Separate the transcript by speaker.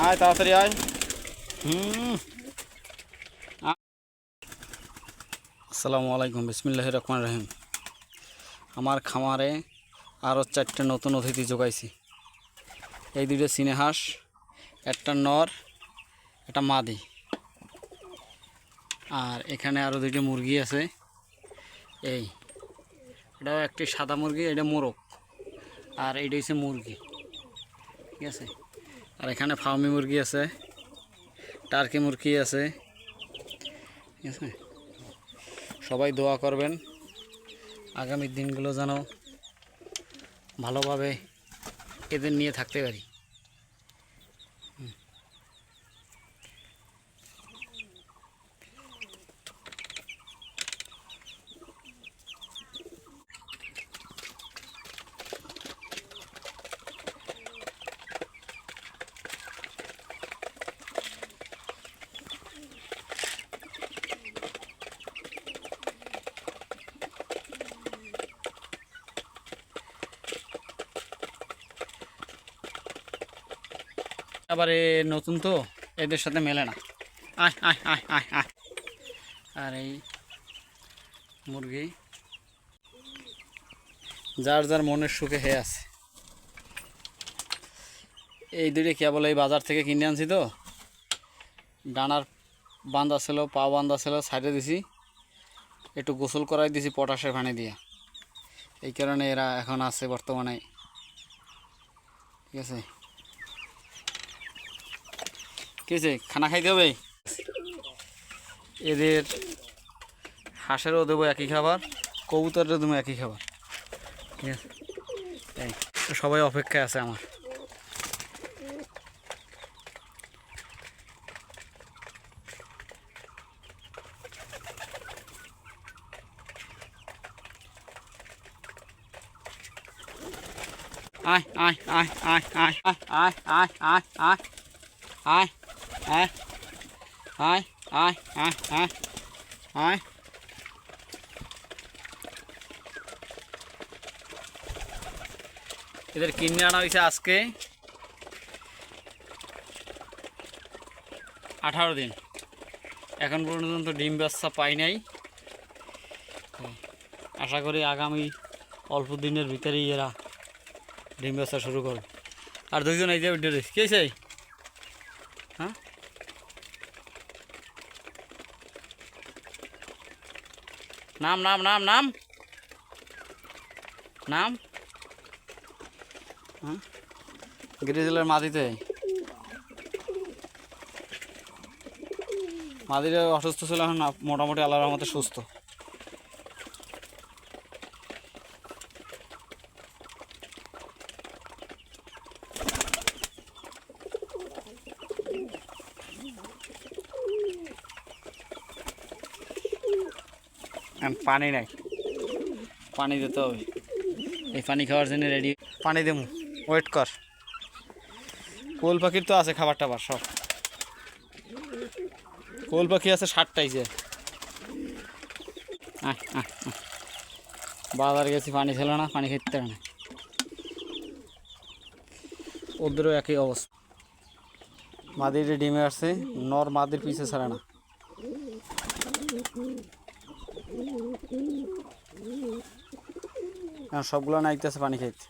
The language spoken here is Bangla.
Speaker 1: আয় তাড়াতাড়ি আয়। হুম। আসসালামু আলাইকুম, বিসমিল্লাহির রহমানির রহিম। আমার খামারে আরও 4টে নতুন অতিথি যোগাইছি। এই দুটো চীনা হাঁস, একটা নর, একটা মাদি। আর এখানে আরও 2টি মুরগি আছে। এটাও একটি সাদা মুরগি, এটা মোরগ, আর এইটা হচ্ছে মুরগি, ঠিক আছে। আর এখানে ফার্মি মুরগি আছে, টার্কি মুরগি আছে, ঠিক আছে। সবাই দোয়া করবেন আগামী দিনগুলো যেন ভালোভাবে এদের নিয়ে থাকতে পারি। আবার নতুন তো, এদের সাথে মেলে না। আয় আয় আয় আয় আয়। আর এই মুরগি যার যার মনের সুখে হে আছে। এই দুটি কেবল এই বাজার থেকে কিনে আনছি তো, ডানার বান্ধা ছিল, পা বান্ধা ছিল, সাইডে দিছি, একটু গোসল করাই দিছি পটাশের পানি দিয়া। এই কারণে এরা এখন আছে বর্তমানে, ঠিক আছে। কি হয়েছে, খানা খাইতে হবে। এদের হাঁসেরও দেবো একই খাবার, কবুতরেরও দেবো একই খাবার, ঠিক আছে। তাই সবাই অপেক্ষায় আছে আমার। আয় আয় আয় আয় আয় আয় আয় আয় আয় আয় আয় আয় আয় আয় আয় আয়। এদের কিনে আনা হয়েছে আজকে 18 দিন। এখন পর্যন্ত ডিম বাচ্চা পাই নাই। আশা করি আগামী অল্প দিনের ভিতরেই এরা ডিম বাচ্চা শুরু করবে। আর 2জন এই যে কে চাই, হ্যাঁ, নাম নাম নাম নাম নাম, হ্যাঁ, গ্রিজেলের মাটিতে মাদিরা অসুস্থ ছিল, এখন মোটামুটি আল্লাহর রহমতে সুস্থ। পানি নাই, পানি দিতে হবে। এই পানি খাওয়ার জন্য রেডি, পানি দেবো, ওয়েট কর। কোয়েল পাখির তো আছে খাবার টাবার সব, কোয়েল পাখি আছে 60টাই। যে বাজার গেছি, পানি ছিল না, পানি খেতে না। ওদেরও একই অবস্থা, মাদির ডিমে আসছে, নর মাদির পিছে ছাড়ে না। সবগুলো নাইতেছে পানি খাইতে।